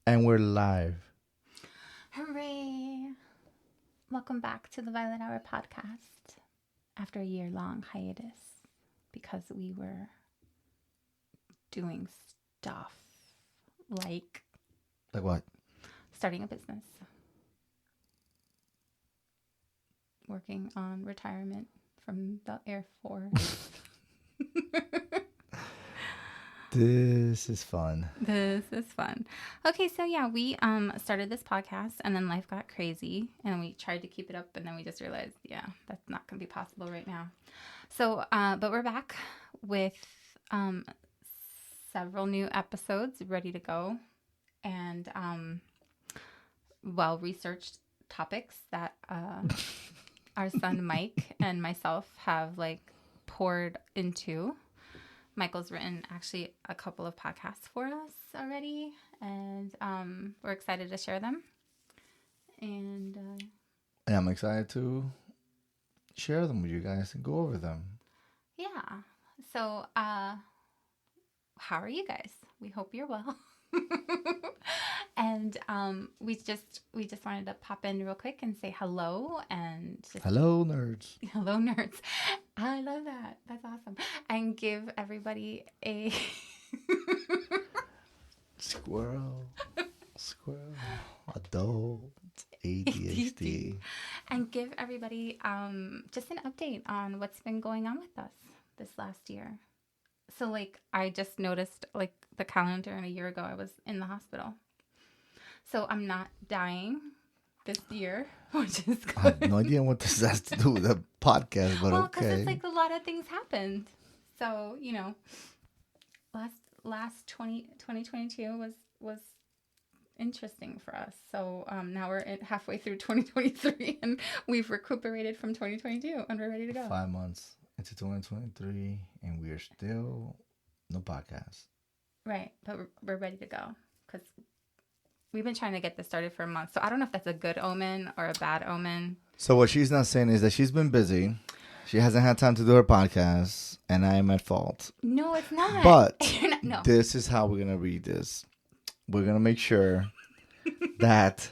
And we're live. Hooray! Welcome back to the Violet Hour podcast after a year-long hiatus because we were doing stuff like what? starting a business, working on retirement from the Air Force. This is fun. This is fun. Okay, so yeah, we started this podcast and then life got crazy and we tried to keep it up and then we just realized, yeah, that's not going to be possible right now. So, but we're back with several new episodes ready to go and well-researched topics that our son Mike and myself have poured into. Michael's written actually a couple of podcasts for us already, and we're excited to share them. And I'm excited to share them with you guys and go over them. Yeah. So, how are you guys? We hope you're well. And we just wanted to pop in real quick and say hello and just hello nerds. Hello nerds. I love that. That's awesome. And give everybody a squirrel, adult, ADHD. And give everybody just an update on what's been going on with us this last year. So I just noticed the calendar and a year ago I was in the hospital. So I'm not dying this year, which is good. I have no idea what this has to do with the podcast, but well, okay. because it's a lot of things happened. So, last 2022 was interesting for us. So now we're halfway through 2023 and we've recuperated from 2022 and we're ready to go. 5 months into 2023 and we are still no podcast. Right, but we're ready to go because we've been trying to get this started for a month. So I don't know if that's a good omen or a bad omen. So what she's not saying is that she's been busy. She hasn't had time to do her podcast, and I am at fault. No, it's not. But no. This is how we're going to read this. We're going to make sure that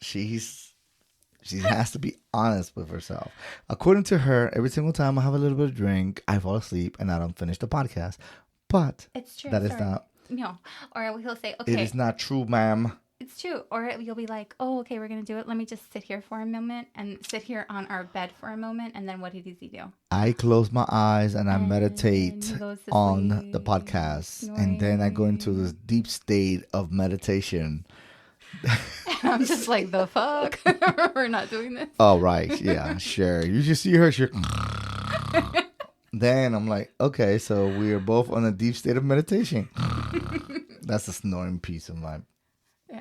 she has to be honest with herself. According to her, every single time I have a little bit of drink, I fall asleep and I don't finish the podcast. But it's true. That is not. No. Or he'll say, okay. It is not true, ma'am. It's true. Or you'll be like, oh, okay, we're going to do it. Let me just sit here for a moment and sit here on our bed for a moment. And then what does he do? I close my eyes and I meditate on the podcast. Snoring. And then I go into this deep state of meditation. And I'm just like, the fuck? We're not doing this. Oh, right. Yeah, sure. You just see her. Then I'm like, okay, so we are both on a deep state of meditation. That's the snoring piece of my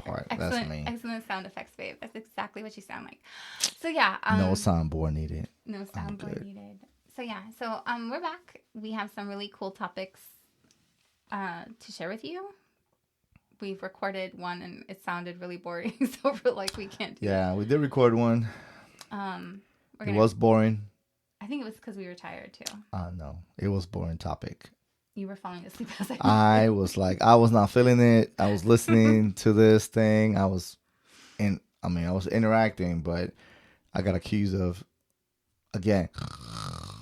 part. Excellent, that's me. Excellent sound effects, babe. That's exactly what you sound like. So yeah. No soundboard needed. No soundboard needed. So yeah. So we're back. We have some really cool topics to share with you. We've recorded one and it sounded really boring, so we're like, we can't do it. We did record one. It was boring. I think it was because we were tired too. No, it was boring topic. You were falling asleep as I was not feeling it. I was listening to this thing. I was interacting, but I got accused of, again.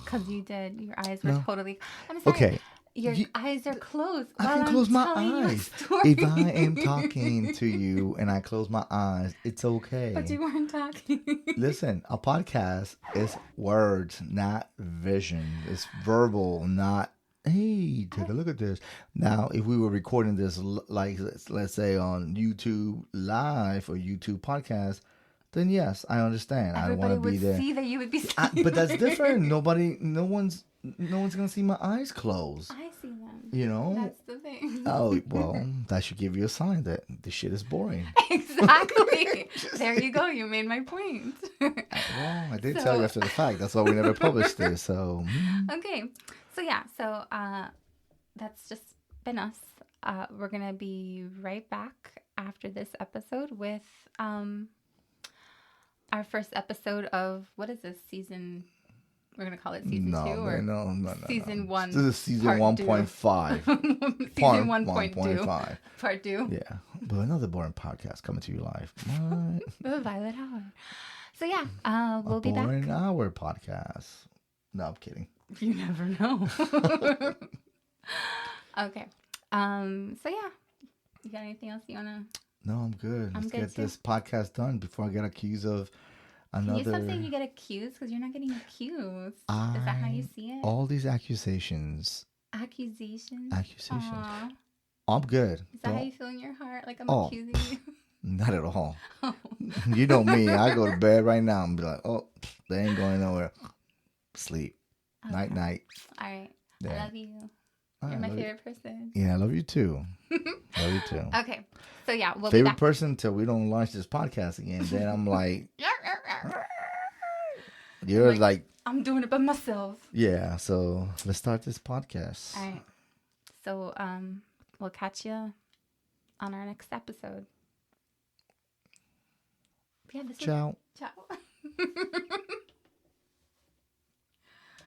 Because you did. Your eyes were totally... I'm sorry. Okay. Your eyes are closed. I can close my eyes. If I am talking to you and I close my eyes, it's okay. But you weren't talking. Listen, a podcast is words, not vision. It's verbal, not, hey, take a look at this. Now, if we were recording this, let's say on YouTube Live or YouTube Podcast, then yes, I understand. Everybody I want to be there. See that you would be. But that's different. No one's gonna see my eyes closed. I see them. You know. That's the thing. Oh well, that should give you a sign that this shit is boring. Exactly. There you go. You made my point. Well, I did tell you after the fact. That's why we never published it. So. Okay. So yeah. So that's just been us. We're gonna be right back after this episode with our first episode of, what is this, season? We're going to call it season 2 or no. season 1. This is season 1.5. Season 1.2. Part 2. Yeah. But another boring podcast coming to you live. What? The Violet Hour. So yeah, we'll A be back. boring hour podcast. No, I'm kidding. You never know. Okay. So yeah, you got anything else you wanna? No, I'm good. Let's good get too. this podcast done before I get accused of Can you another. stop saying you get accused because you're not getting accused? Is that how you see it? All these accusations. Accusations. Accusations. I'm good. Is that how you feel in your heart? Like I'm Oh. accusing you? Not at all. Oh. You know me. I go to bed right now and be like, oh, they ain't going nowhere. Sleep. Okay. Night, night. All right. Yeah. I love you. I You're my love you. favorite person. Yeah, I love you too. Love you too. Okay. So yeah, we'll be Favorite back. person until we don't launch this podcast again. Then I'm like, you're like, I'm doing it by myself. yeah. So let's start this podcast. All right. So we'll catch you on our next episode. Yeah, this Ciao. Ciao.